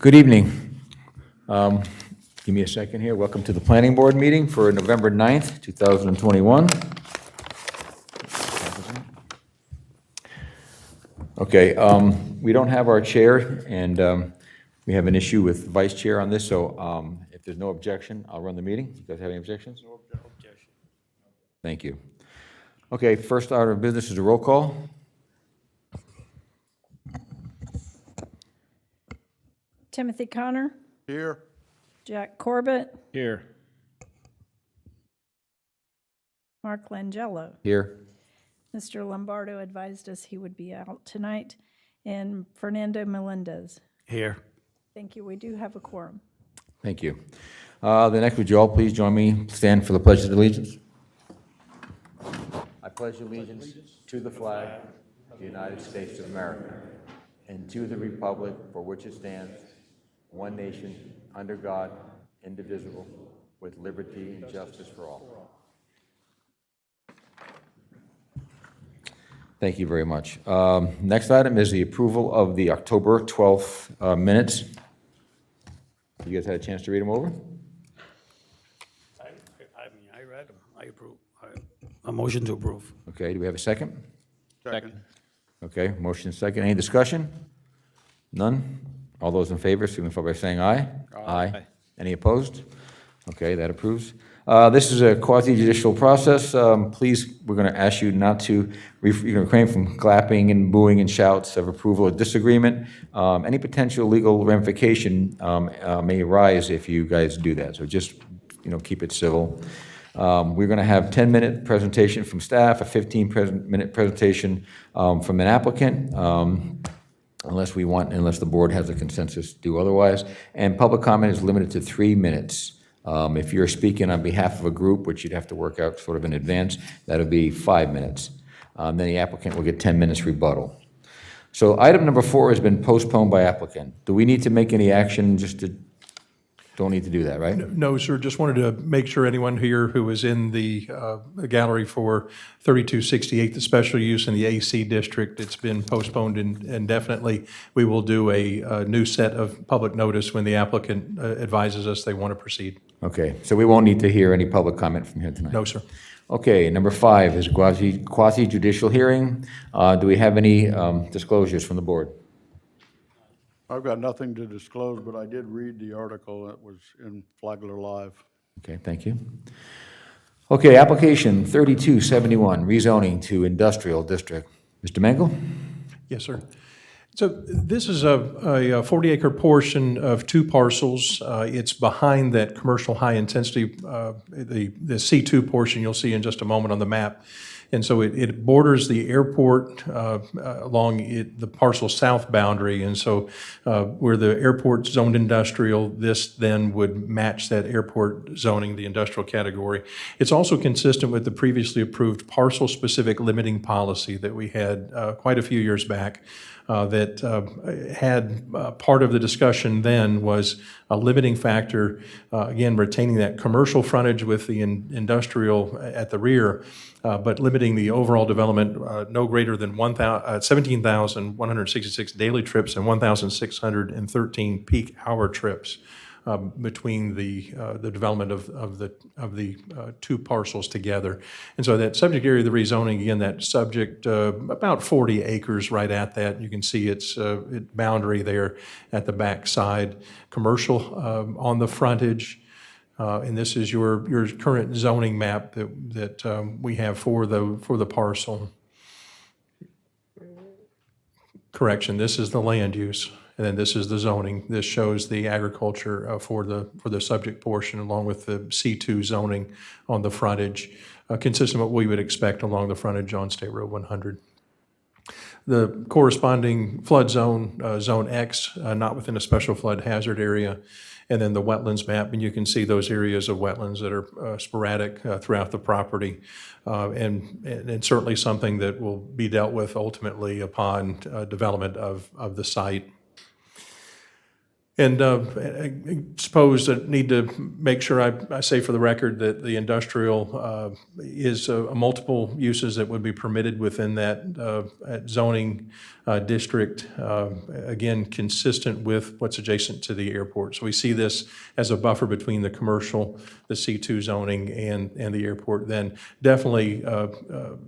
Good evening. Give me a second here. Welcome to the Planning Board meeting for November 9th, 2021. Okay, we don't have our chair, and we have an issue with vice chair on this, so if there's no objection, I'll run the meeting. You guys have any objections? No objection. Thank you. Okay, first order of business is a roll call. Timothy Connor. Here. Jack Corbett. Here. Mark Langello. Here. Mr. Lombardo advised us he would be out tonight. And Fernando Melendez. Here. Thank you. We do have a quorum. Thank you. The next, would you all please join me, stand for the Pledge of Allegiance? I pledge allegiance to the flag of the United States of America and to the republic for which it stands, one nation, under God, indivisible, with liberty and justice for all. Thank you very much. Next item is the approval of the October 12th minutes. You guys had a chance to read them over? I read them. I approve. A motion to approve. Okay, do we have a second? Second. Okay, motion second. Any discussion? None? All those in favor, signify by saying aye. Aye. Any opposed? Okay, that approves. This is a quasi-judicial process. Please, we're going to ask you not to refrain from clapping and booing and shouts of approval or disagreement. Any potential legal ramification may arise if you guys do that. So just, keep it civil. We're going to have a 10-minute presentation from staff, a 15-minute presentation from an applicant, unless the board has a consensus to do otherwise. And public comment is limited to 3 minutes. If you're speaking on behalf of a group, which you'd have to work out sort of in advance, that would be 5 minutes. Then the applicant will get 10 minutes rebuttal. So item number 4 has been postponed by applicant. Do we need to make any action? Don't need to do that, right? No, sir. Just wanted to make sure anyone here who was in the gallery for 3268, the special use in the AC district, it's been postponed indefinitely. We will do a new set of public notice when the applicant advises us they want to proceed. Okay, so we won't need to hear any public comment from here tonight? No, sir. Okay, number 5 is quasi-judicial hearing. Do we have any disclosures from the board? I've got nothing to disclose, but I did read the article that was in Flagler Live. Okay, thank you. Okay, application 3271, rezoning to industrial district. Mr. Mangle? Yes, sir. So this is a 40-acre portion of 2 parcels. It's behind that commercial high-intensity, the C2 portion you'll see in just a moment on the map. And so it borders the airport along the parcel south boundary. And so where the airport zoned industrial, this then would match that airport zoning, the industrial category. It's also consistent with the previously approved parcel-specific limiting policy that we had quite a few years back. That had part of the discussion then was a limiting factor, again, retaining that commercial frontage with the industrial at the rear, but limiting the overall development no greater than 17,166 daily trips and 1,613 peak hour trips between the development of the 2 parcels together. And so that subject area of the rezoning, again, that subject, about 40 acres right at that. You can see its boundary there at the back side. Commercial on the frontage. And this is your current zoning map that we have for the parcel. Correction, this is the land use. And then this is the zoning. This shows the agriculture for the subject portion, along with the C2 zoning on the frontage, consistent with what we would expect along the frontage on State Road 100. The corresponding flood zone, Zone X, not within a special flood hazard area, and then the wetlands map, and you can see those areas of wetlands that are sporadic throughout the property, and certainly something that will be dealt with ultimately upon development of the site. And I suppose I need to make sure I say for the record that the industrial is multiple uses that would be permitted within that zoning district, again, consistent with what's adjacent to the airport. So we see this as a buffer between the commercial, the C2 zoning, and the airport. Then definitely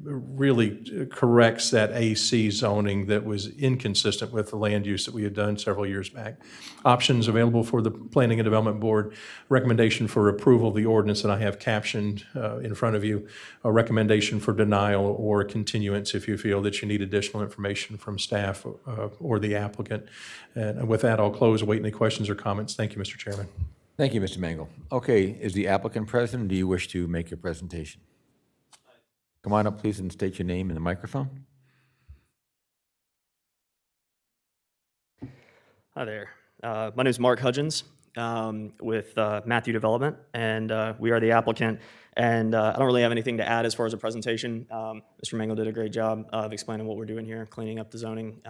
really corrects that AC zoning that was inconsistent with the land use that we had done several years back. Options available for the Planning and Development Board. Recommendation for approval of the ordinance that I have captioned in front of you. A recommendation for denial or continuance if you feel that you need additional information from staff or the applicant. And with that, I'll close. Await any questions or comments. Thank you, Mr. Chairman. Thank you, Mr. Mangle. Okay, is the applicant present? Do you wish to make your presentation? Come on up, please, and state your name in the microphone. Hi there. My name is Mark Hudgens with Matthew Development, and we are the applicant. And I don't really have anything to add as far as a presentation. Mr. Mangle did a great job of explaining what we're doing here, cleaning up the zoning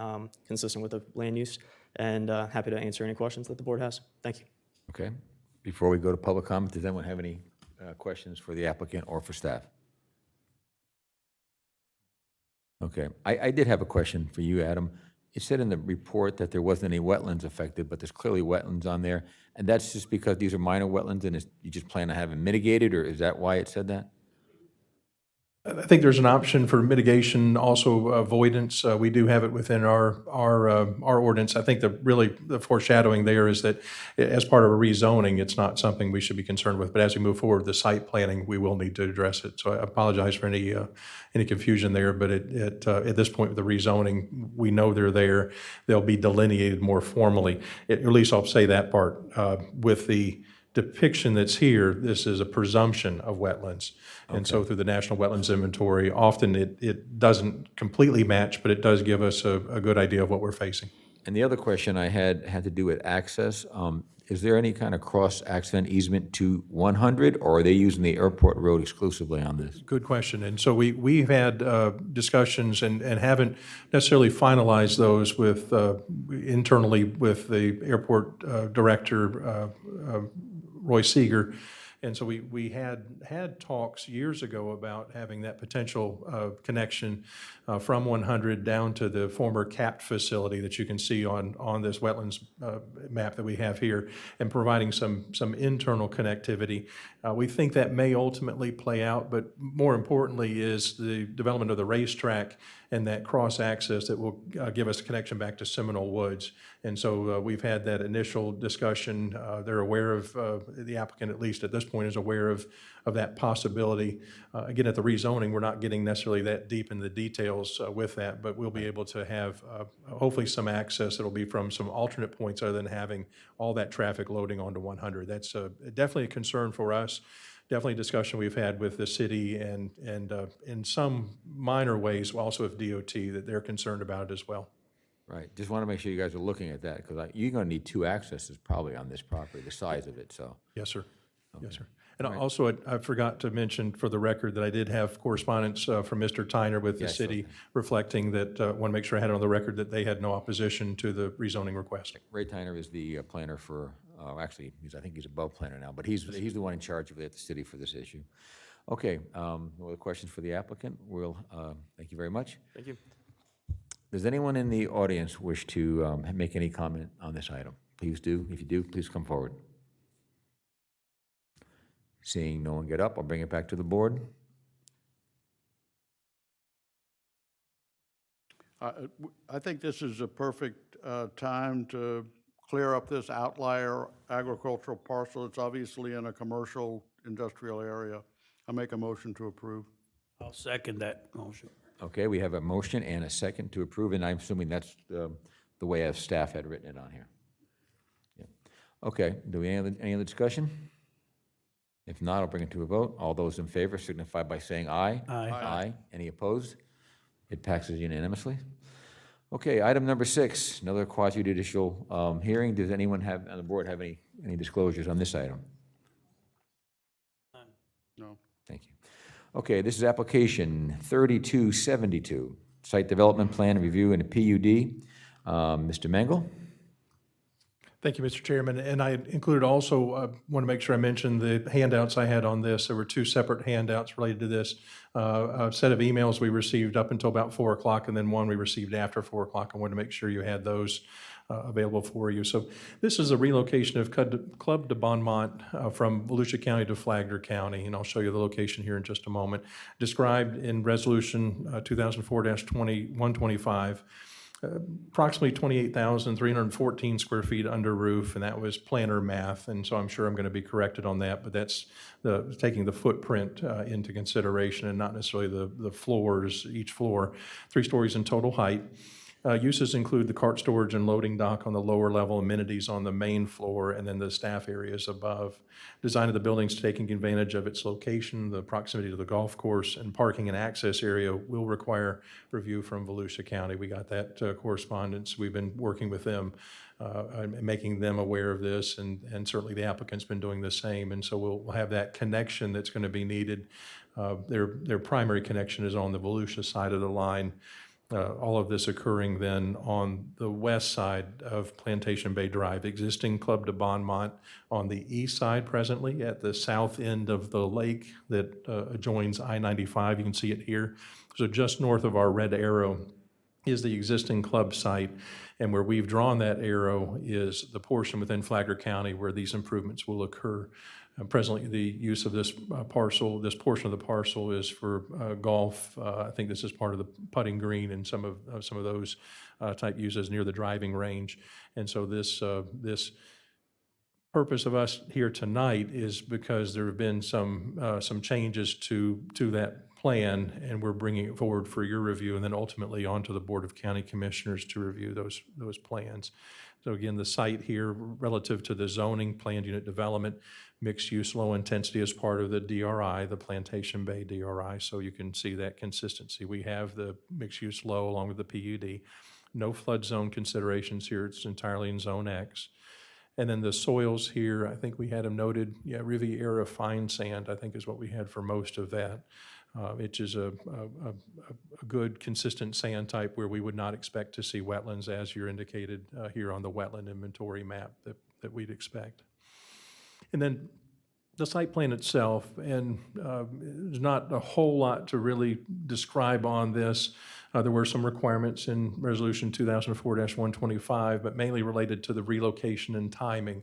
consistent with the land use, and happy to answer any questions that the board has. Thank you. Okay. Before we go to public comment, does anyone have any questions for the applicant or for staff? Okay. I did have a question for you, Adam. It said in the report that there wasn't any wetlands affected, but there's clearly wetlands on there. And that's just because these are minor wetlands and you just plan on having mitigated, or is that why it said that? I think there's an option for mitigation, also avoidance. We do have it within our ordinance. I think the foreshadowing there is that as part of a rezoning, it's not something we should be concerned with. But as we move forward, the site planning, we will need to address it. So I apologize for any confusion there. But at this point with the rezoning, we know they're there. They'll be delineated more formally. At least I'll say that part. With the depiction that's here, this is a presumption of wetlands. And so through the National Wetlands Inventory, often it doesn't completely match, but it does give us a good idea of what we're facing. And the other question I had to do with access. Is there any kind of cross-accident easement to 100, or are they using the airport road exclusively on this? Good question. And so we've had discussions and haven't necessarily finalized those with internally with the airport director, Roy Seeger. And so we had talks years ago about having that potential connection from 100 down to the former capped facility that you can see on this wetlands map that we have here, and providing some internal connectivity. We think that may ultimately play out, but more importantly is the development of the racetrack and that cross-access that will give us a connection back to Seminole Woods. And so we've had that initial discussion. They're aware of, the applicant at least at this point is aware of that possibility. Again, at the rezoning, we're not getting necessarily that deep in the details with that, but we'll be able to have hopefully some access that'll be from some alternate points other than having all that traffic loading onto 100. That's definitely a concern for us. Definitely a discussion we've had with the city and in some minor ways also with DOT that they're concerned about it as well. Right. Just want to make sure you guys are looking at that, because you're going to need two accesses probably on this property, the size of it, so. Yes, sir. Okay. Yes, sir. And also, I forgot to mention for the record that I did have correspondence from Mr. Tyner with the city reflecting that, want to make sure I had it on the record that they had no opposition to the rezoning request. Ray Tyner is the planner for, actually, I think he's above planner now, but he's the one in charge of it at the city for this issue. Okay, no other questions for the applicant? We'll, thank you very much. Thank you. Does anyone in the audience wish to make any comment on this item? Please do. If you do, please come forward. Seeing no one get up, I'll bring it back to the board. I think this is a perfect time to clear up this outlier agricultural parcel. It's obviously in a commercial industrial area. I make a motion to approve. I'll second that motion. Okay, we have a motion and a second to approve, and I'm assuming that's the way as staff had written it on here. Yeah. Okay, do we have any other discussion? If not, I'll bring it to a vote. All those in favor signify by saying aye. Aye. Aye. Any opposed? It passes unanimously. Okay, item number 6, another quasi-judicial hearing. Does anyone on the board have any disclosures on this item? No. Thank you. Okay, this is application 3272, site development plan review and a PUD. Mr. Mangle? Thank you, Mr. Chairman. And I included also, want to make sure I mentioned the handouts I had on this. There were two separate handouts related to this. A set of emails we received up until about 4 o'clock, and then one we received after 4 o'clock. I wanted to make sure you had those available for you. So this is a relocation of Club de Bonmont from Volusia County to Flagler County, and I'll show you the location here in just a moment. Described in Resolution 2004-125. Approximately 28,314 square feet under roof, and that was planner math, and so I'm sure I'm going to be corrected on that, but that's taking the footprint into consideration and not necessarily the floors, each floor. 3 stories in total height. Uses include the cart storage and loading dock on the lower level, amenities on the main floor, and then the staff areas above. Design of the buildings taking advantage of its location, the proximity to the golf course, and parking and access area will require review from Volusia County. We got that correspondence. We've been working with them, making them aware of this, and certainly the applicant's been doing the same. And so we'll have that connection that's going to be needed. Their primary connection is on the Volusia side of the line. All of this occurring then on the west side of Plantation Bay Drive. Existing Club de Bonmont on the east side presently at the south end of the lake that adjoins I-95. You can see it here. So just north of our red arrow is the existing club site, and where we've drawn that arrow is the portion within Flagler County where these improvements will occur. Presently, the use of this portion of the parcel is for golf. I think this is part of the putting green and some of those type uses near the driving range. And so this purpose of us here tonight is because there have been some changes to that plan, and we're bringing it forward for your review, and then ultimately onto the Board of County Commissioners to review those plans. So again, the site here relative to the zoning, planned unit development, mixed use, low intensity as part of the DRI, the Plantation Bay DRI. So you can see that consistency. We have the mixed use low along with the PUD. No flood zone considerations here. It's entirely in Zone X. And then the soils here, I think we had them noted, Riviera fine sand, I think is what we had for most of that. Which is a good, consistent sand type where we would not expect to see wetlands as you're indicated here on the wetland inventory map that we'd expect. And then the site plan itself, and there's not a whole lot to really describe on this. There were some requirements in Resolution 2004-125, but mainly related to the relocation and timing,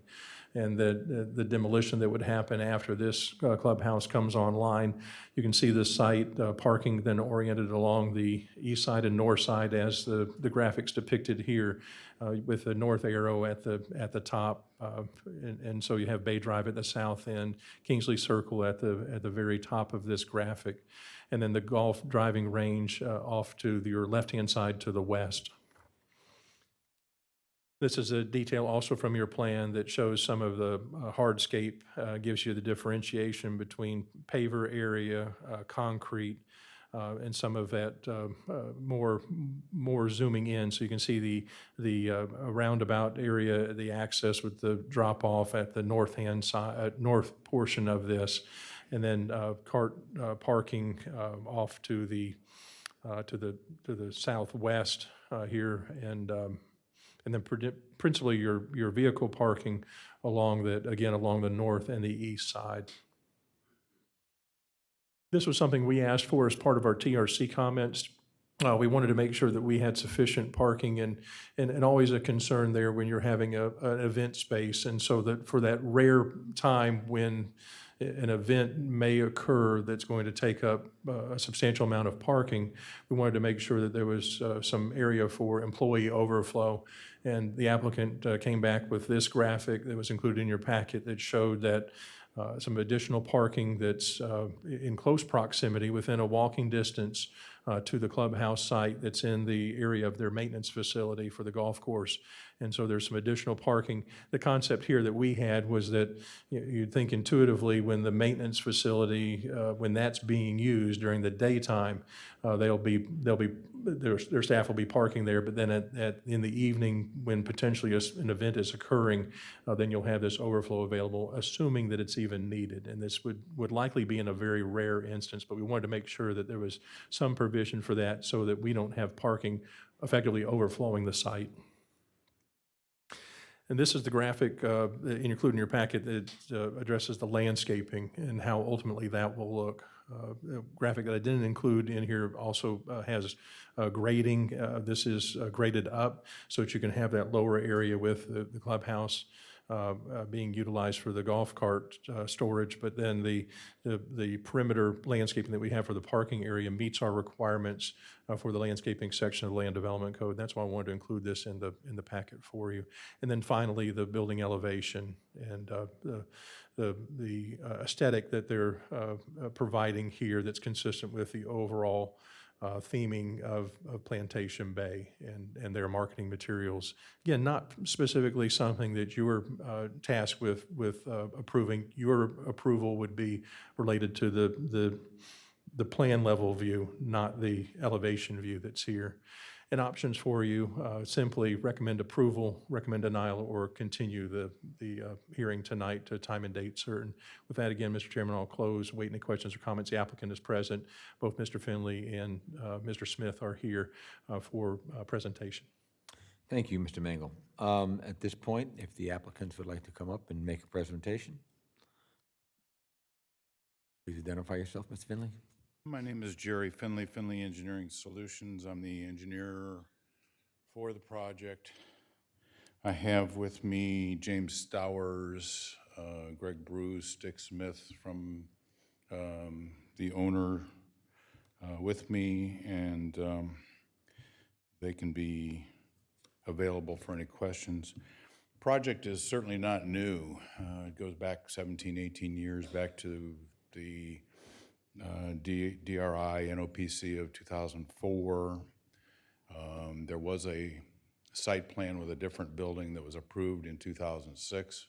and the demolition that would happen after this clubhouse comes online. You can see the site parking then oriented along the east side and north side as the graphics depicted here, with the north arrow at the top, and so you have Bay Drive at the south end, Kingsley Circle at the very top of this graphic, and then the golf driving range off to your left-hand side to the west. This is a detail also from your plan that shows some of the hardscape, gives you the differentiation between paver area, concrete, and some of that more zooming in. So you can see the roundabout area, the access with the drop off at the north-hand side, north portion of this, and then cart parking off to the southwest here, and then principally your vehicle parking along the north and the east side. This was something we asked for as part of our TRC comments. We wanted to make sure that we had sufficient parking, and always a concern there when you're having an event space. And so that for that rare time when an event may occur that's going to take up a substantial amount of parking, we wanted to make sure that there was some area for employee overflow. And the applicant came back with this graphic that was included in your packet that showed that some additional parking that's in close proximity within a walking distance to the clubhouse site that's in the area of their maintenance facility for the golf course. And so there's some additional parking. The concept here that we had was that you'd think intuitively when the maintenance facility, when that's being used during the daytime, their staff will be parking there, but then in the evening when potentially an event is occurring, then you'll have this overflow available, assuming that it's even needed. And this would likely be in a very rare instance, but we wanted to make sure that there was some provision for that so that we don't have parking effectively overflowing the site. And this is the graphic included in your packet that addresses the landscaping and how ultimately that will look. The graphic that I didn't include in here also has grading. This is graded up so that you can have that lower area with the clubhouse being utilized for the golf cart storage, but then the perimeter landscaping that we have for the parking area meets our requirements for the landscaping section of the Land Development Code. That's why I wanted to include this in the packet for you. And then finally, the building elevation and the aesthetic that they're providing here that's consistent with the overall theming of Plantation Bay and their marketing materials. Again, not specifically something that you were tasked with approving. Your approval would be related to the plan level view, not the elevation view that's here. And options for you, simply recommend approval, recommend denial, or continue the hearing tonight to time and date certain. With that, again, Mr. Chairman, I'll close. Wait any questions or comments. The applicant is present. Both Mr. Finley and Mr. Smith are here for presentation. Thank you, Mr. Mangle. At this point, if the applicants would like to come up and make a presentation, please identify yourself, Mr. Finley. My name is Jerry Finley, Finley Engineering Solutions. I'm the engineer for the project. I have with me James Stowers, Greg Bruce, Dick Smith from the owner with me, and they can be available for any questions. Project is certainly not new. It goes back 17, 18 years, back to the DRI NOPC of 2004. There was a site plan with a different building that was approved in 2006,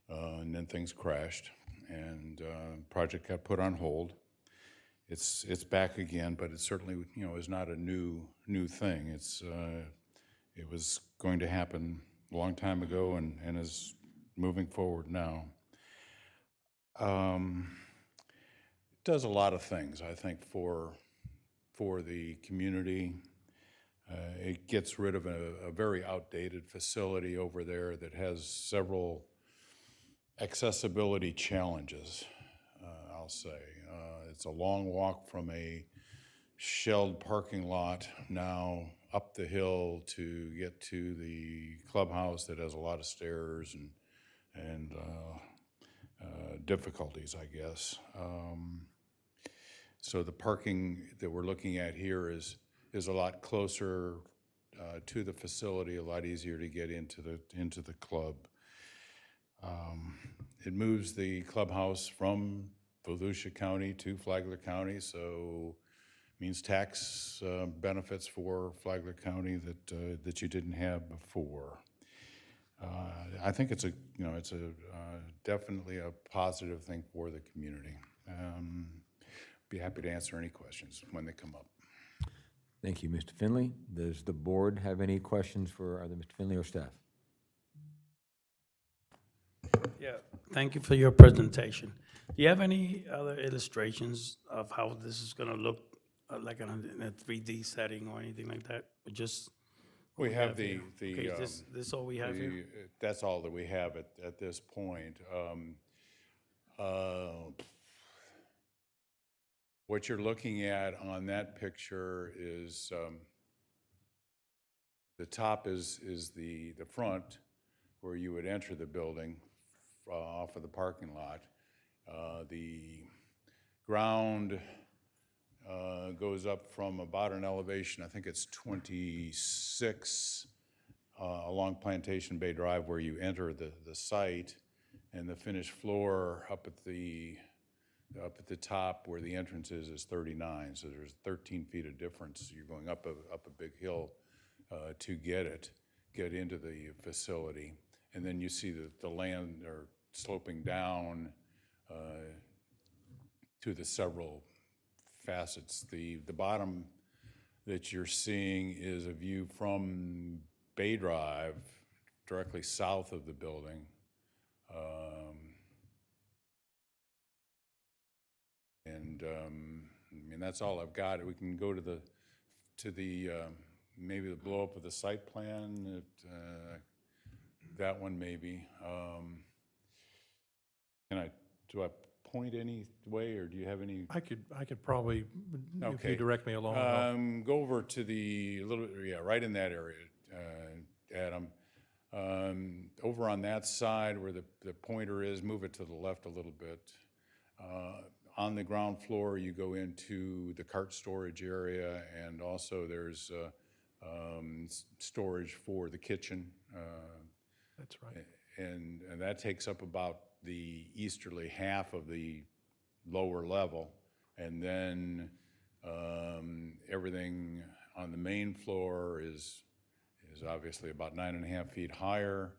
and then things crashed, and project got put on hold. It's back again, but it certainly is not a new thing. It was going to happen a long time ago and is moving forward now. Does a lot of things, I think, for the community. It gets rid of a very outdated facility over there that has several accessibility challenges, I'll say. It's a long walk from a shelled parking lot now up the hill to get to the clubhouse that has a lot of stairs and difficulties, I guess. So the parking that we're looking at here is a lot closer to the facility, a lot easier to get into the club. It moves the clubhouse from Volusia County to Flagler County, so means tax benefits for Flagler County that you didn't have before. I think it's definitely a positive thing for the community. Be happy to answer any questions when they come up. Thank you, Mr. Finley. Does the board have any questions for either Mr. Finley or staff? Yeah, thank you for your presentation. Do you have any other illustrations of how this is going to look like in a 3D setting or anything like that? Or just We have here? Okay, is this all we have here? That's all that we have at this point. What you're looking at on that picture is the top is the front where you would enter the building off of the parking lot. The ground goes up from about an elevation, I think it's 26 along Plantation Bay Drive where you enter the site, and the finished floor up at the top where the entrance is 39. So there's 13 feet of difference. You're going up a big hill to get into the facility, and then you see the land are sloping down to the several facets. The bottom that you're seeing is a view from Bay Drive, directly south of the building. I mean, that's all I've got. We can go to the maybe the blow up of the site plan. that one maybe. Do I point any way, or do you have any? I could probably, if you Okay. direct me along. I'll- Go over to a little bit, yeah, right in that area, Adam. Over on that side where the pointer is, move it to the left a little bit. On the ground floor, you go into the cart storage area, and also there's storage for the kitchen. That's right. And that takes up about the easterly half of the lower level. And then everything on the main floor is obviously about 9.5 feet higher,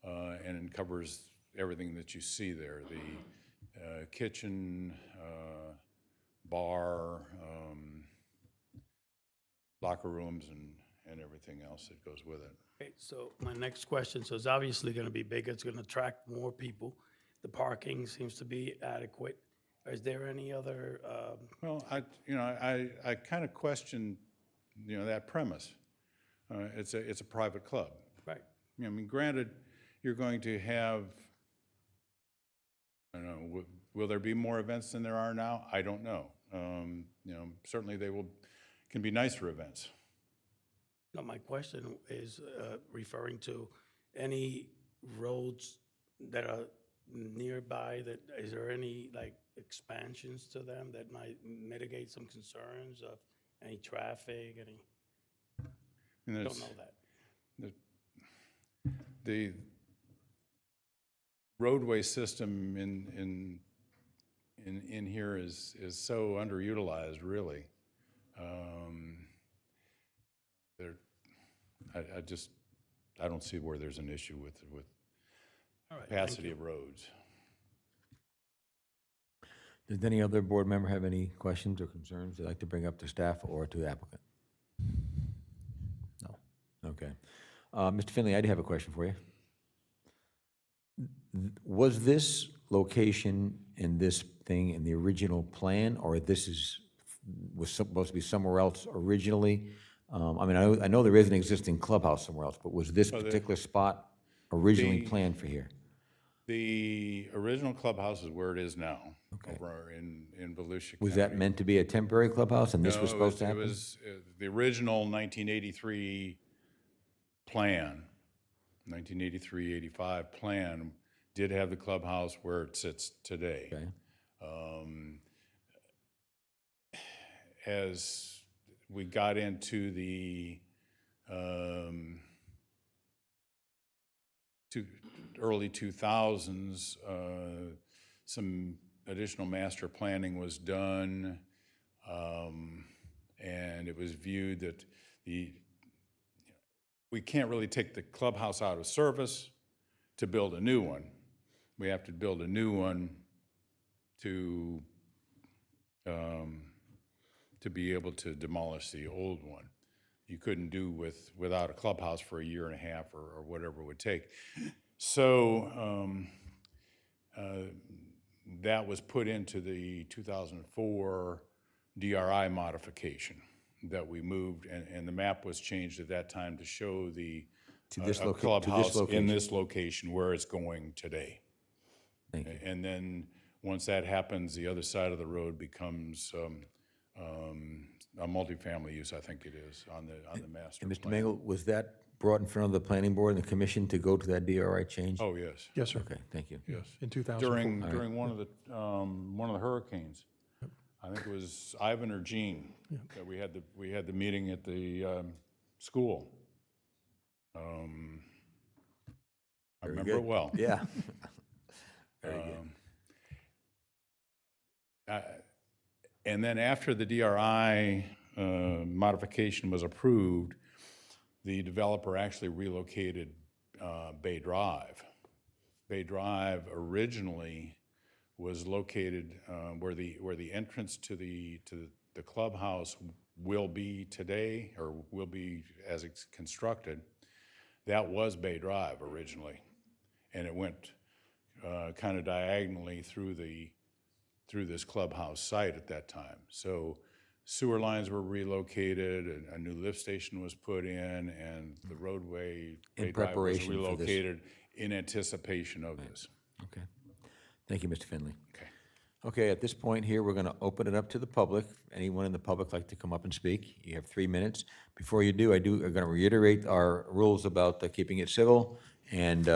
and it covers everything that you see there, the kitchen, bar, locker rooms, and everything else that goes with it. Okay, so my next question, so it's obviously going to be bigger, it's going to attract more people. The parking seems to be adequate. Is there any other, Well, I kind of question, that premise. It's a private club. right, I mean, granted, you're going to have, I don't know, will there be more events than there are now? I don't know. Certainly can be nicer events. no, my question is referring to any roads that are nearby, is there any like expansions to them that might mitigate some concerns of any traffic, any, I mean, don't know that. The roadway system in here is so underutilized, really. I don't see where there's an issue with All right, thank capacity you. of roads. Does any other board member have any questions or concerns they'd like to bring up to staff or to the applicant? No. Okay. Mr. Finley, I do have a question for you. Was this location in this thing in the original plan, or was supposed to be somewhere else originally? I mean, I know there is an existing clubhouse somewhere else, but was this particular spot originally planned for here? The original clubhouse is where it is now, over in Volusia County. Was that meant to be a temporary clubhouse, and this was No, supposed to happen? It was the original 1983 plan, 1983-85 plan did have the clubhouse where it sits today. Okay. As we got into the early 2000s, some additional master planning was done, and it was viewed that we can't really take the clubhouse out of service to build a new one. We have to build a new one to be able to demolish the old one. You couldn't do without a clubhouse for a year and a half or whatever it would take. So that was put into the 2004 DRI modification that we moved, and the map was changed at that time to show the clubhouse in this location where it's going today. Thank you. And then once that happens, the other side of the road becomes a multifamily use, I think it is, on the master And Mr. plan. Mangle, was that brought in front of the planning board and the commission to go to that DRI change? Oh, yes. Yes, sir. Okay, thank you. Yes. In 2004. During one of the hurricanes. I think it was Ivan or Gene that we had the meeting at the school. I remember it well. Yeah. Very good. And then after the DRI modification was approved, the developer actually relocated Bay Drive. Bay Drive originally was located where the entrance to the clubhouse will be today, or will be as it's constructed. That was Bay Drive originally, and it went kind of diagonally through this clubhouse site at that time. So sewer lines were relocated, a new lift station was put in, and the roadway grade drive was preparation for this. relocated in anticipation of this. Okay. Thank you, Mr. Finley. Okay. Okay, at this point here, we're going to open it up to the public. Anyone in the public like to come up and speak? You have 3 minutes. Before you do, I'm going to reiterate our rules about keeping it civil. And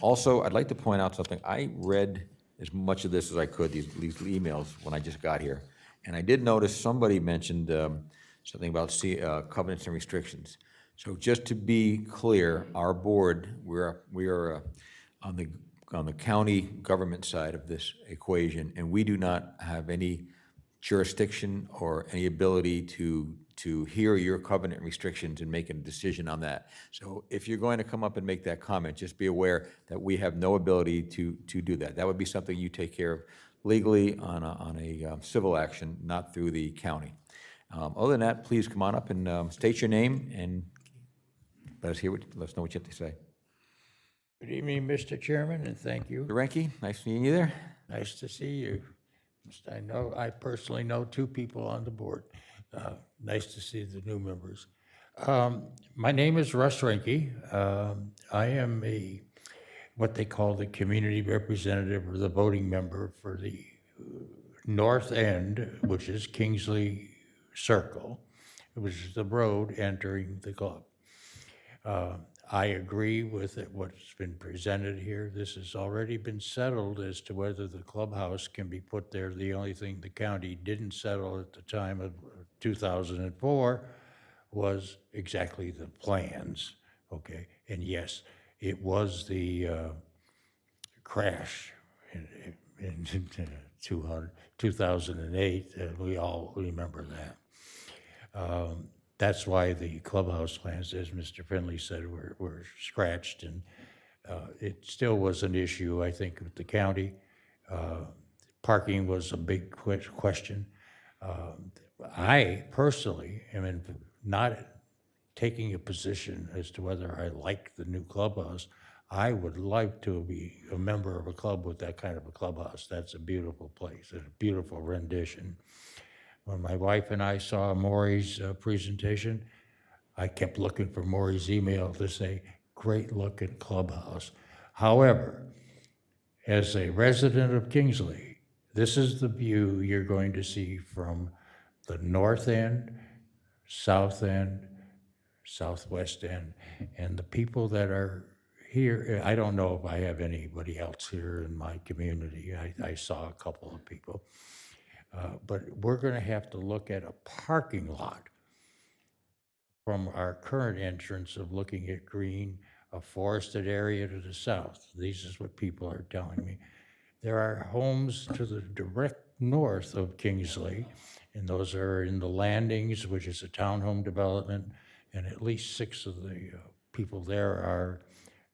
also, I'd like to point out something. I read as much of this as I could, these emails, when I just got here. And I did notice somebody mentioned something about covenants and restrictions. So just to be clear, our board, we are on the county government side of this equation, and we do not have any jurisdiction or any ability to hear your covenant restrictions and make a decision on that. So if you're going to come up and make that comment, just be aware that we have no ability to do that. That would be something you take care of legally on a civil action, not through the county. Other than that, please come on up and state your name and let us know what you have to say. Good evening, Mr. Chairman, and thank you. Mr. Renke, nice seeing you there. Nice to see you. I personally know 2 people on the board. Nice to see the new members. My name is Russ Renke. I am what they call the community representative or the voting member for the north end, which is Kingsley Circle, which is the road entering the club. I agree with what's been presented here. This has already been settled as to whether the clubhouse can be put there. The only thing the county didn't settle at the time of 2004 was exactly the plans, okay? And yes, it was the crash in 2008. We all remember that. That's why the clubhouse plans, as Mr. Finley said, were scratched, and it still was an issue, I think, with the county. Parking was a big question. I personally am not taking a position as to whether I like the new clubhouse. I would like to be a member of a club with that kind of a clubhouse. That's a beautiful place, a beautiful rendition. When my wife and I saw Maury's presentation, I kept looking for Maury's email to say, great looking clubhouse. However, as a resident of Kingsley, this is the view you're going to see from the north end, south end, southwest end, and the people that are here. I don't know if I have anybody else here in my community. I saw a couple of people. But we're going to have to look at a parking lot from our current entrance of looking at green, a forested area to the south. This is what people are telling me. There are homes to the direct north of Kingsley, and those are in the Landings, which is a townhome development, and at least 6 of the people there are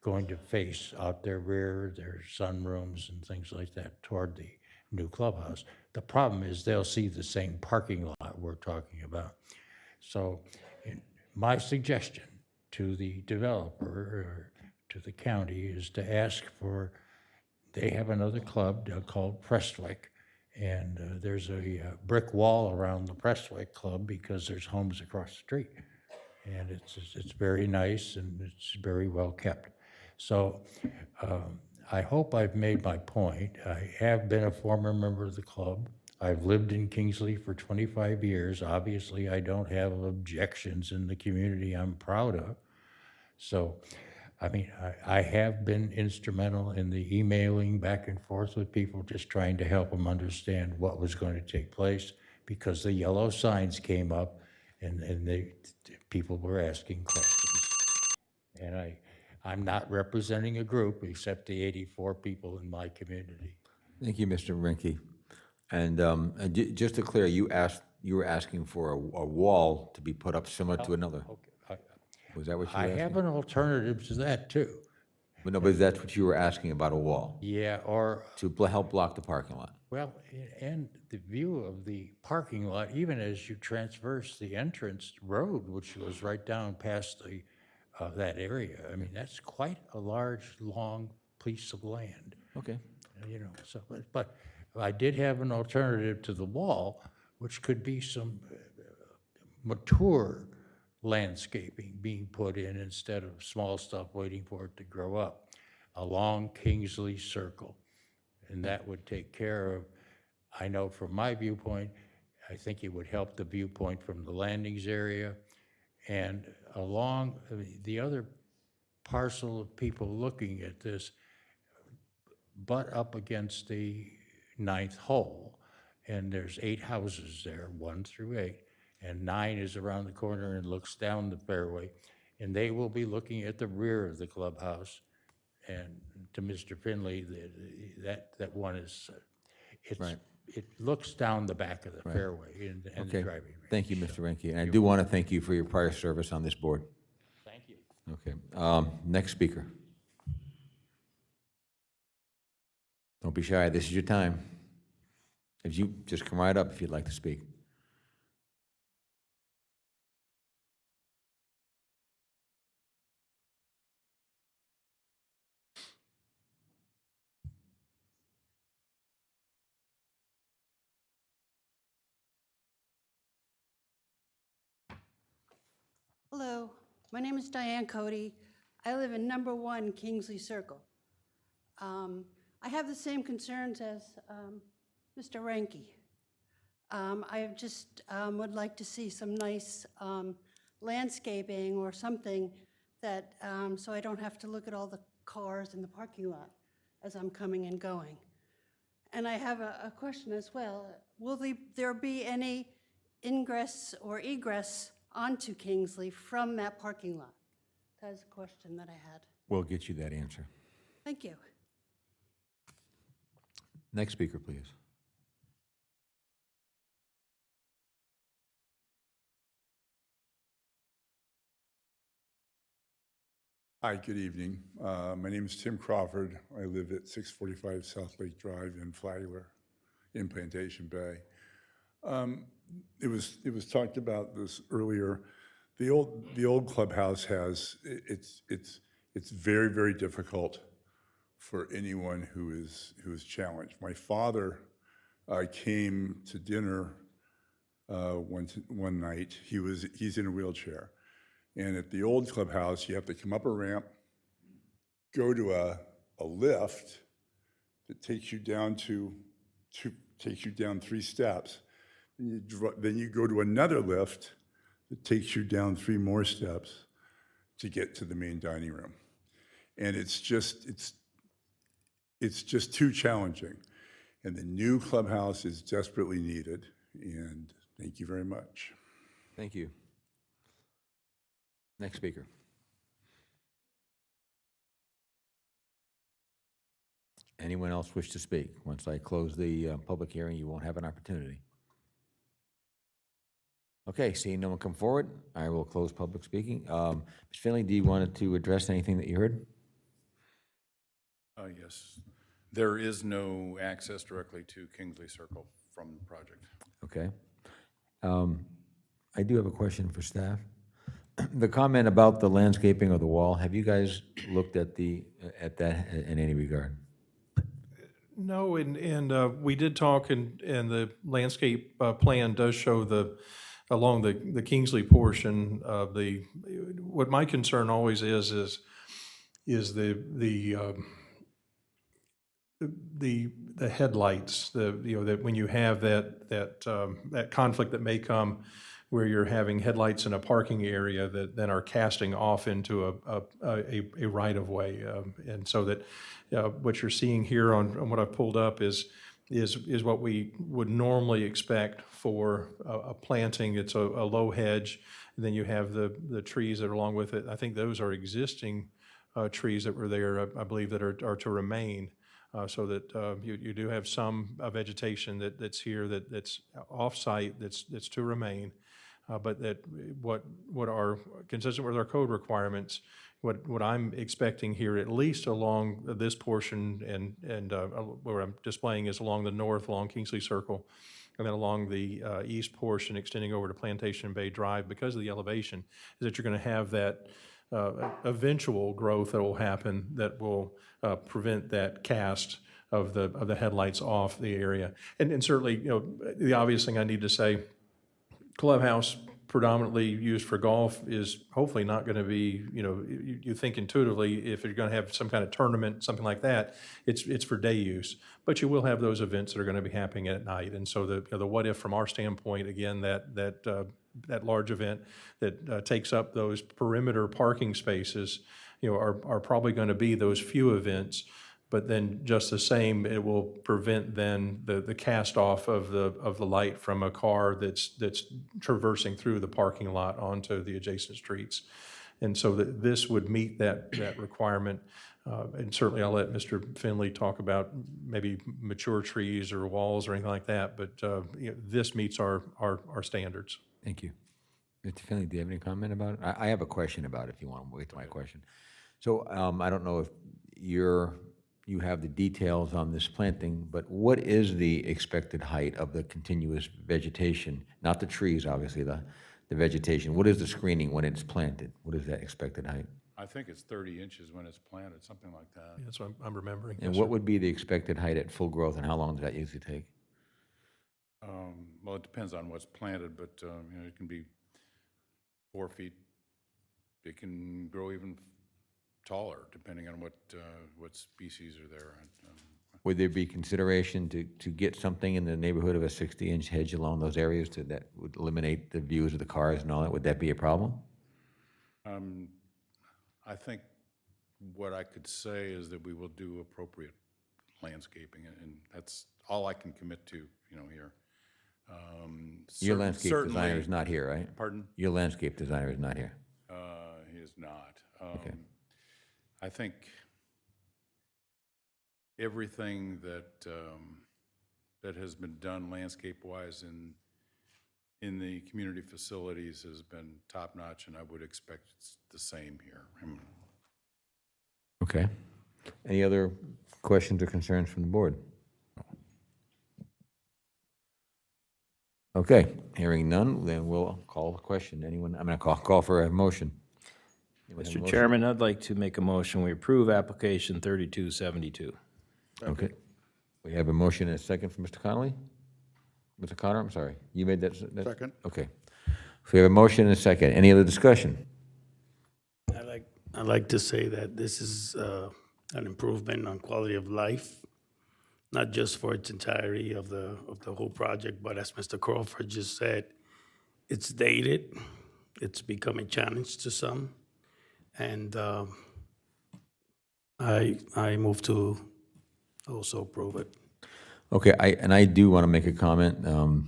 going to face out their rear, their sunrooms and things like that toward the new clubhouse. The problem is they'll see the same parking lot we're talking about. So my suggestion to the developer or to the county is to ask for, they have another club called Prestwick, and there's a brick wall around the Prestwick Club because there's homes across the street. And it's very nice and it's very well kept. So I hope I've made my point. I have been a former member of the club. I've lived in Kingsley for 25 years. Obviously, I don't have objections in the community I'm proud of. So, I mean, I have been instrumental in the emailing back and forth with people, just trying to help them understand what was going to take place, because the yellow signs came up and people were asking questions. And I'm not representing a group except the 84 people in my community. Thank you, Mr. Renke. And just to clear, you were asking for a wall to be put up similar to another. Okay. Was that what you were I asking? have an alternative to that too. But no, but that's what you were asking about, a wall, Yeah, or, to help block the parking lot. well, and the view of the parking lot, even as you transverse the entrance road, which goes right down past that area. I mean, that's quite a large, long piece of land. Okay. You know, so, but I did have an alternative to the wall, which could be some mature landscaping being put in instead of small stuff waiting for it to grow up along Kingsley Circle. And that would take care of, I know from my viewpoint, I think it would help the viewpoint from the landings area. And along the other parcel of people looking at this, butt up against the ninth hole. And there's 8 houses there, 1 through 8. And 9 is around the corner and looks down the fairway. And they will be looking at the rear of the clubhouse. And to Mr. Finley, that one is, Right. it looks down the back of the fairway and the Okay, driving range. thank you, Mr. Renke. And I do want to thank you for your prior service on this board. Thank you. Okay, next speaker. Don't be shy, this is your time. If you, just come right up if you'd like to speak. Hello, my name is Diane Cody. I live in number 1 Kingsley Circle. I have the same concerns as Mr. Ranke. I just would like to see some nice landscaping or something that, so I don't have to look at all the cars in the parking lot as I'm coming and going. And I have a question as well. Will there be any ingress or egress onto Kingsley from that parking lot? That is a question that I had. We'll get you that answer. Thank you. Next speaker, please. Hi, good evening. My name is Tim Crawford. I live at 645 South Lake Drive in Flagler, in Plantation Bay. It was talked about this earlier. The old clubhouse has it's very, very difficult for anyone who is challenged. My father came to dinner one night. He's in a wheelchair. And at the old clubhouse, you have to come up a ramp, go to a lift that takes you down takes you down 3 steps. Then you go to another lift that takes you down 3 more steps to get to the main dining room. And it's just too challenging. And the new clubhouse is desperately needed. And thank you very much. Thank you. Next speaker. Anyone else wish to speak? Once I close the public hearing, you won't have an opportunity. Okay, seeing no one come forward, I will close public speaking. Ms. Finley, do you want to address anything that you heard? Yes. There is no access directly to Kingsley Circle from the project. Okay. I do have a question for staff. The comment about the landscaping of the wall, have you guys looked at that in any regard? No, and we did talk, and the landscape plan does show along the Kingsley portion of what my concern always is the headlights, that when you have that conflict that may come where you're having headlights in a parking area that then are casting off into a right-of-way. And so that what you're seeing here on what I've pulled up is what we would normally expect for a planting. It's a low hedge, and then you have the trees that are along with it. I think those are existing trees that were there, I believe, that are to remain. So that you do have some vegetation that's here that's off-site, that's to remain. But that what are consistent with our code requirements, what I'm expecting here, at least along this portion, and where I'm displaying is along the north, along Kingsley Circle, and then along the east portion extending over to Plantation Bay Drive, because of the elevation, is that you're going to have that eventual growth that will happen that will prevent that cast of the headlights off the area. And certainly, the obvious thing I need to say, clubhouse predominantly used for golf is hopefully not going to be, you think intuitively, if you're going to have some kind of tournament, something like that, it's for day use. But you will have those events that are going to be happening at night. And so the what if from our standpoint, again, that large event that takes up those perimeter parking spaces, are probably going to be those few events. But then just the same, it will prevent then the cast off of the light from a car that's traversing through the parking lot onto the adjacent streets. And so this would meet that requirement. And certainly I'll let Mr. Finley talk about maybe mature trees or walls or anything like that, but this meets our standards. Thank you. Mr. Finley, do you have any comment about it? I have a question about it, if you want to wait to my question. So I don't know if you have the details on this planting, but what is the expected height of the continuous vegetation? Not the trees, obviously, the vegetation. What is the screening when it's planted? What is that expected height? I think it's 30 inches when it's planted, something like that. That's what I'm remembering. And Yes, what sir. would be the expected height at full growth, and how long does that usually take? Well, it depends on what's planted, but it can be 4 feet. It can grow even taller, depending on what species are there. Would there be consideration to get something in the neighborhood of a 60-inch hedge along those areas that would eliminate the views of the cars and all that? Would that be a problem? I think what I could say is that we will do appropriate landscaping, and that's all I can commit to, here. Your landscape designer Certainly- is not here, right? Pardon? Your landscape designer is not here. He is not. Okay. I think everything that has been done landscape-wise in the community facilities has been top-notch, and I would expect it's the same here. Okay. Any other questions or concerns from the board? Okay, hearing none, then we'll call the question. Anyone, I'm going to call for a motion. Anyone have a Mr. motion? Chairman, I'd like to make a motion, we approve application 3272. Okay. We have a motion and a second from Mr. Connolly? Mr. Connor, I'm sorry. You made that? Second. Okay. So we have a motion and a second. Any other discussion? I'd like to say that this is an improvement on quality of life, not just for its entirety of the whole project, but as Mr. Crawford just said, it's dated, it's become a challenge to some, and I move to also approve it. Okay, I do want to make a comment,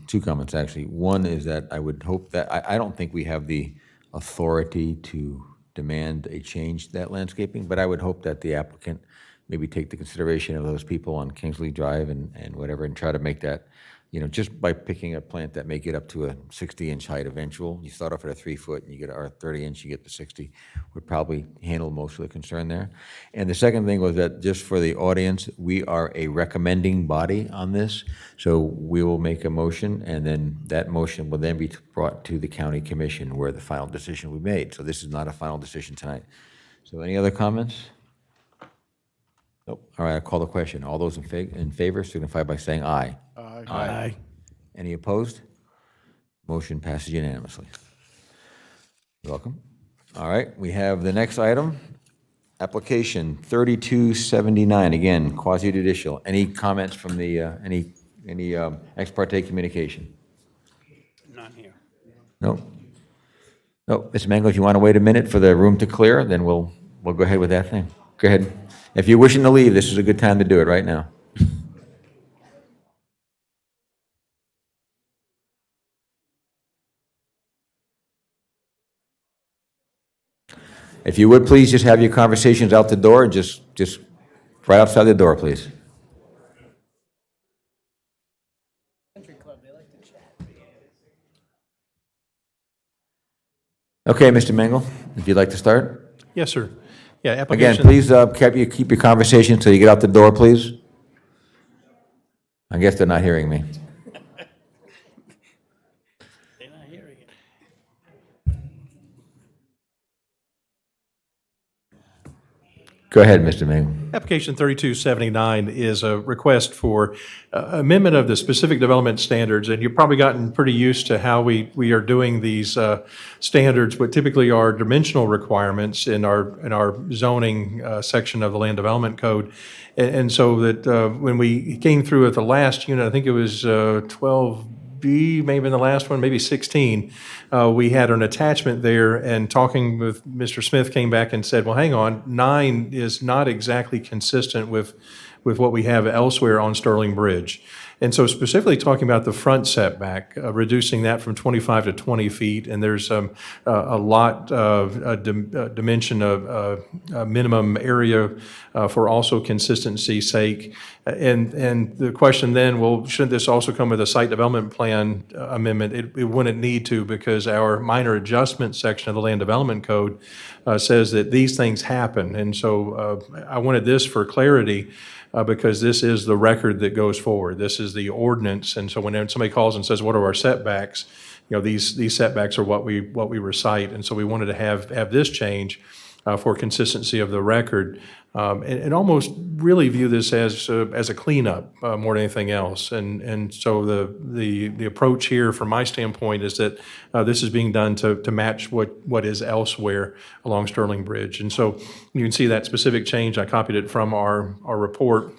two comments, actually. One is that I would hope that, I don't think we have the authority to demand a change to that landscaping, but I would hope that the applicant maybe take the consideration of those people on Kingsley Drive and whatever, and try to make that, just by picking a plant that may get up to a 60-inch height eventual, you start off at a 3-foot and you get, or 30-inch, you get to 60, would probably handle most of the concern there. And the second thing was that, just for the audience, we are a recommending body on this, so we will make a motion, and then that motion will then be brought to the county commission where the final decision will be made. So this is not a final decision tonight. So any other comments? Nope. All right, I'll call the question. All those in favor signify by saying aye. Aye. Any opposed? Motion passes unanimously. You're welcome. All right, we have the next item, application 3279, again, quasi-judicial. Any comments from the, any ex parte communication? Not here. No? No, Mr. Mango, if you want to wait a minute for the room to clear, then we'll go ahead with that thing. Go ahead. If you're wishing to leave, this is a good time to do it right now. If you would, please just have your conversations out the door, just right outside the door, please. Okay, Mr. Mangle, if you'd like to start. Yes, sir. Yeah, Again, application. please keep your conversation till you get out the door, please. I guess they're not hearing me. They're not hearing it. Go ahead, Mr. Mangle. Application 3279 is a request for amendment of the specific development standards, and you've probably gotten pretty used to how we are doing these standards, what typically are dimensional requirements in our zoning section of the Land Development Code. And so that when we came through at the last unit, I think it was 12B, maybe in the last one, maybe 16, we had an attachment there, and talking with Mr. Smith came back and said, well, hang on, 9 is not exactly consistent with what we have elsewhere on Sterling Bridge. And so specifically talking about the front setback, reducing that from 25 to 20 feet, and there's a lot of dimension of minimum area for also consistency's sake. And the question then, well, shouldn't this also come with a site development plan amendment? It wouldn't need to, because our minor adjustment section of the Land Development Code says that these things happen. And so I wanted this for clarity, because this is the record that goes forward. This is the ordinance, and so when somebody calls and says, what are our setbacks? These setbacks are what we recite, and so we wanted to have this change for consistency of the record, and almost really view this as a cleanup more than anything else. And so the approach here, from my standpoint, is that this is being done to match what is elsewhere along Sterling Bridge. And so you can see that specific change. I copied it from our report.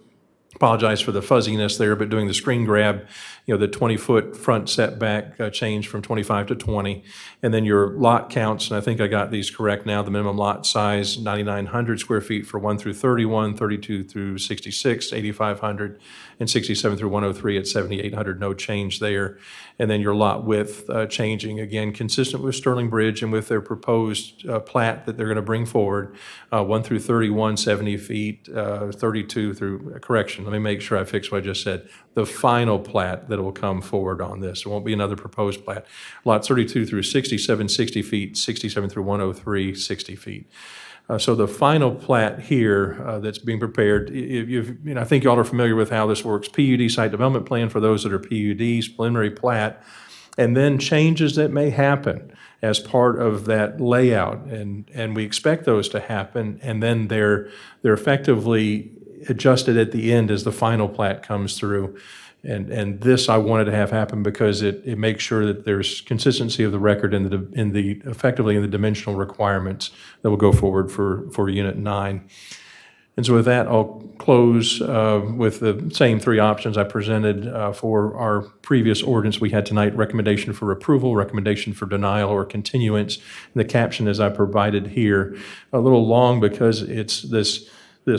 Apologize for the fuzziness there, but doing the screen grab, the 20-foot front setback change from 25 to 20, and then your lot counts, and I think I got these correct now. The minimum lot size, 9,900 square feet for 1 through 31, 32 through 66, 8,500, and 67 through 103 at 7,800, no change there. And then your lot width changing, again, consistent with Sterling Bridge and with their proposed plat that they're going to bring forward, 1 through 31, 70 feet, 32 through, correction, let me make sure I fix what I just said, the final plat that will come forward on this. There won't be another proposed plat. Lots 32 through 67, 60 feet, 67 through 103, 60 feet. So the final plat here that's being prepared, I think y'all are familiar with how this works. PUD site development plan for those that are PUDs, preliminary plat, and then changes that may happen as part of that layout. And we expect those to happen, and then they're effectively adjusted at the end as the final plat comes through. And this I wanted to have happen because it makes sure that there's consistency of the record effectively in the dimensional requirements that will go forward for Unit 9. And so with that, I'll close with the same 3 options I presented for our previous ordinance we had tonight: recommendation for approval, recommendation for denial, or continuance. And the caption as I provided here, a little long because it's this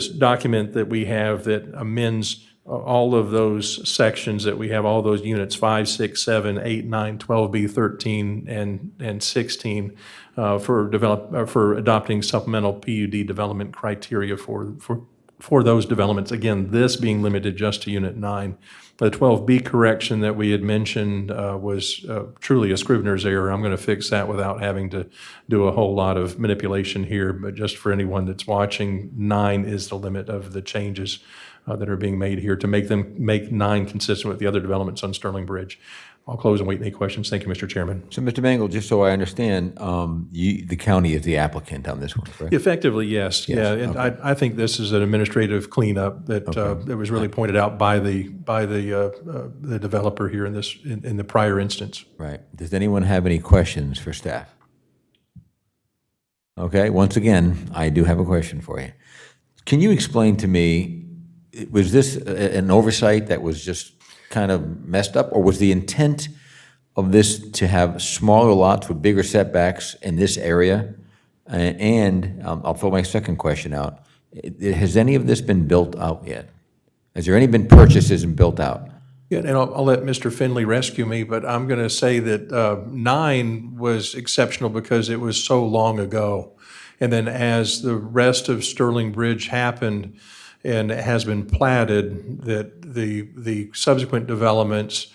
document that we have that amends all of those sections that we have, all those units, 5, 6, 7, 8, 9, 12B, 13, and 16, for adopting supplemental PUD development criteria for those developments. Again, this being limited just to Unit 9. The 12B correction that we had mentioned was truly a Scrivener's error. I'm going to fix that without having to do a whole lot of manipulation here, but just for anyone that's watching, 9 is the limit of the changes that are being made here to make 9 consistent with the other developments on Sterling Bridge. I'll close and wait any questions. Thank you, Mr. Chairman. So, Mr. Mangle, just so I understand, the county is the applicant on this one, correct? Effectively, yes. Yeah, and okay. I think this is an administrative cleanup that was really pointed out by the developer here in the prior instance. Right. Does anyone have any questions for staff? Okay, once again, I do have a question for you. Can you explain to me, was this an oversight that was just kind of messed up, or was the intent of this to have smaller lots with bigger setbacks in this area? And I'll throw my second question out. Has any of this been built out yet? Has there any been purchases and built out? Yeah, and I'll let Mr. Finley rescue me, but I'm going to say that 9 was exceptional because it was so long ago. And then as the rest of Sterling Bridge happened, and it has been platted, that the subsequent developments,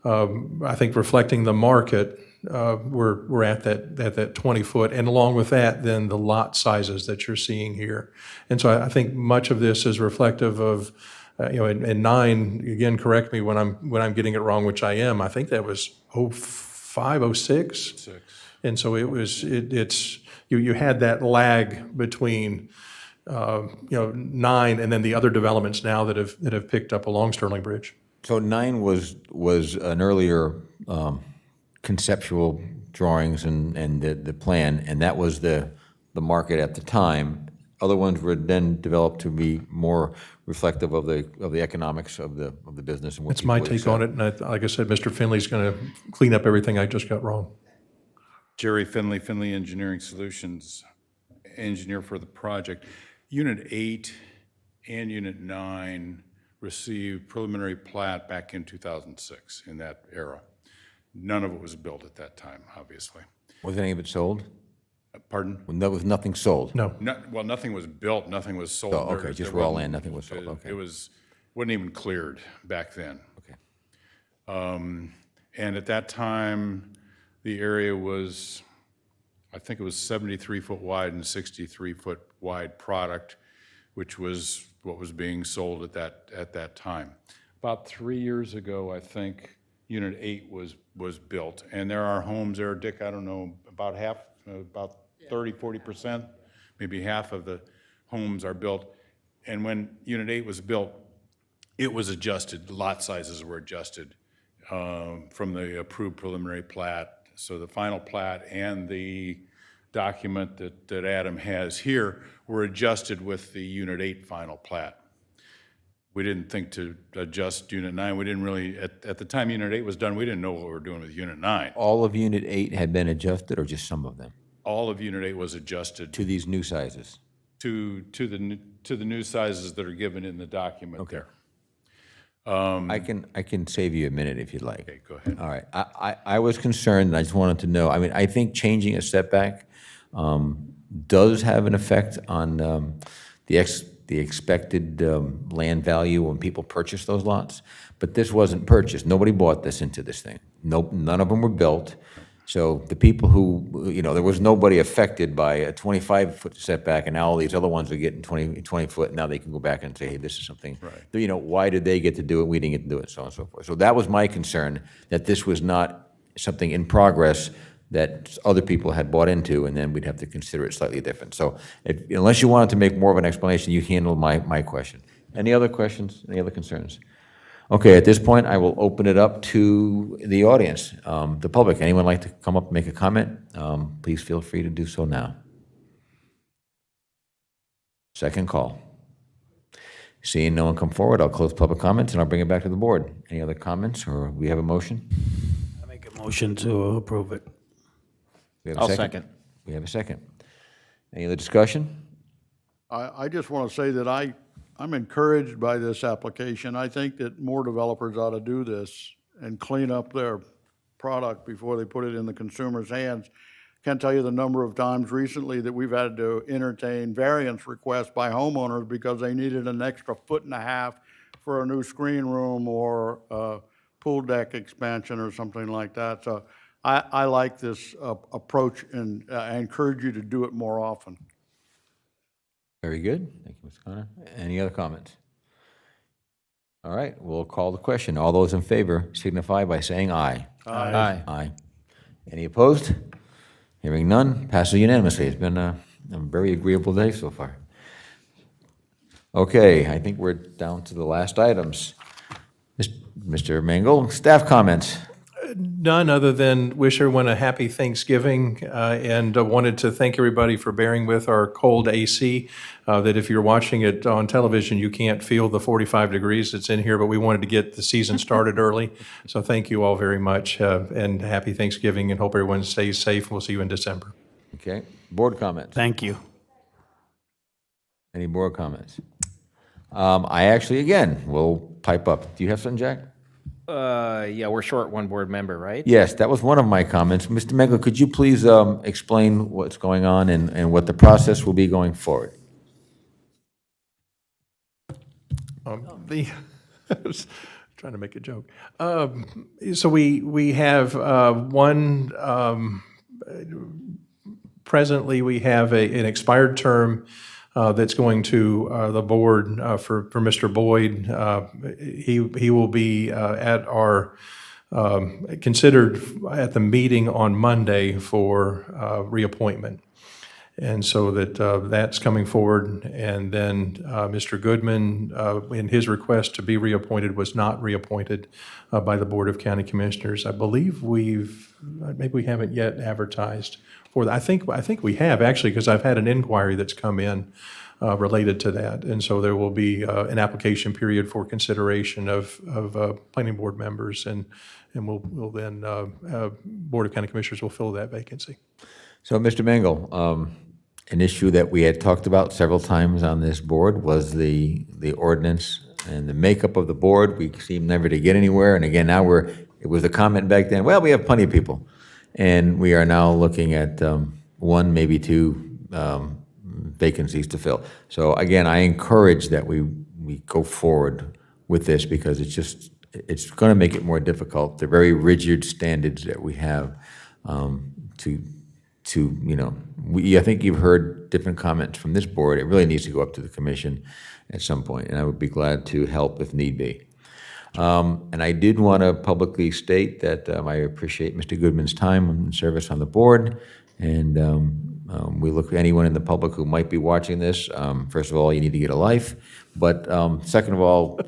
I think reflecting the market, we're at that 20-foot, and along with that, then the lot sizes that you're seeing here. And so I think much of this is reflective of, and 9, again, correct me when I'm getting it wrong, which I am. I think that was 05, 06. And so you had that lag between 9, and then the other developments now that have picked up along Sterling Bridge. So 9 was an earlier conceptual drawings and the plan, and that was the market at the time. Other ones were then developed to be more reflective of the economics of the business. And what That's my people would take on accept. it, and like I said, Mr. Finley's going to clean up everything I just got wrong. Jerry Finley, Finley Engineering Solutions, engineer for the project. Unit 8 and Unit 9 received preliminary plat back in 2006, in that era. None of it was built at that time, obviously. Was any of it sold? Pardon? When there was nothing sold? No. Well, nothing was built, nothing was sold. Oh, okay, There- just there raw wasn't- land, nothing was sold, okay. It wasn't even cleared back then. Okay. And at that time, the area was, I think it was 73-foot wide and 63-foot wide product, which was what was being sold at that time. About 3 years ago, I think, Unit 8 was built. And there are homes there, Dick, I don't know, about 30, 40%, maybe half of the homes are built. And when Unit 8 was built, it was adjusted, lot sizes were adjusted from the approved preliminary plat. So the final plat and the document that Adam has here were adjusted with the Unit 8 final plat. We didn't think to adjust Unit 9. We didn't really, at the time Unit 8 was done, we didn't know what we were doing with Unit 9. All of Unit 8 had been adjusted, or just some of them? All of Unit 8 was adjusted To these new sizes? to the new sizes that are given in the document there. I can save you a minute if you'd like. Okay, go ahead. All right. I was concerned, and I just wanted to know, I mean, I think changing a setback does have an effect on the expected land value when people purchase those lots, but this wasn't purchased. Nobody bought this into this thing. Nope, none of them were built. So the people who, there was nobody affected by a 25-foot setback, and now all these other ones are getting 20 foot, and now they can go back and say, hey, this is something. Right. Why did they get to do it? We didn't get to do it, so on and so forth. So that was my concern, that this was not something in progress that other people had bought into, and then we'd have to consider it slightly different. So unless you wanted to make more of an explanation, you handled my question. Any other questions? Any other concerns? Okay, at this point, I will open it up to the audience, the public. Anyone like to come up and make a comment? Please feel free to do so now. Second call. Seeing no one come forward, I'll close public comments and I'll bring it back to the board. Any other comments, or we have a motion? I make a motion to approve it. We have a I'll second. We have a second. Any other discussion? I just want to say that I'm encouraged by this application. I think that more developers ought to do this and clean up their product before they put it in the consumer's hands. Can't tell you the number of times recently that we've had to entertain variance requests by homeowners because they needed an extra 1.5 feet for a new screen room or a pool deck expansion or something like that. So I like this approach, and I encourage you to do it more often. Very good. Thank you, Mr. Connor. Any other comments? All right, we'll call the question. All those in favor signify by saying aye. Aye. Aye. Any opposed? Hearing none, passes unanimously. It's been a very agreeable day so far. Okay, I think we're down to the last items. Mr. Mangle, staff comments. None other than wish everyone a happy Thanksgiving, and wanted to thank everybody for bearing with our cold AC, that if you're watching it on television, you can't feel the 45 degrees that's in here, but we wanted to get the season started early. So thank you all very much, and happy Thanksgiving, and hope everyone stays safe. We'll see you in December. Okay, board comments. Thank you. Any board comments? I actually, again, will pipe up. Do you have something, Jack? Yeah, we're short one board member, right? Yes, that was one of my comments. Mr. Mangle, could you please explain what's going on and what the process will be going forward? I was trying to make a joke. So we have one, presently we have an expired term that's going to the board for Mr. Boyd. He will be at our, considered at the meeting on Monday for reappointment. And so that's coming forward. And then Mr. Goodman, in his request to be reappointed, was not reappointed by the Board of County Commissioners. I believe maybe we haven't yet advertised for that. I think we have, actually, because I've had an inquiry that's come in related to that. And so there will be an application period for consideration of planning board members, and we'll then, Board of County Commissioners will fill that vacancy. So, Mr. Mangle, an issue that we had talked about several times on this board was the ordinance and the makeup of the board. We seem never to get anywhere, and again, now it was a comment back then, well, we have plenty of people. And we are now looking at one, maybe two vacancies to fill. So again, I encourage that we go forward with this, because it's going to make it more difficult. The very rigid standards that we have I think you've heard different comments from this board. It really needs to go up to the commission at some point, and I would be glad to help if need be. And I did want to publicly state that I appreciate Mr. Goodman's time and service on the board, and we look at anyone in the public who might be watching this. First of all, you need to get a life, but second of all,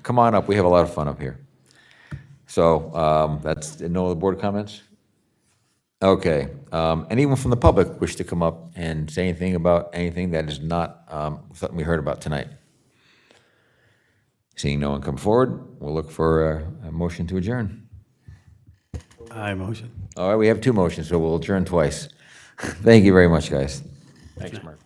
come on up. We have a lot of fun up here. So that's no other board comments? Okay. Anyone from the public wish to come up and say anything about anything that is not something we heard about tonight? Seeing no one come forward, we'll look for a motion to adjourn. I motion. All right, we have two motions, so we'll adjourn twice. Thank you very much, guys. Thanks, Mark.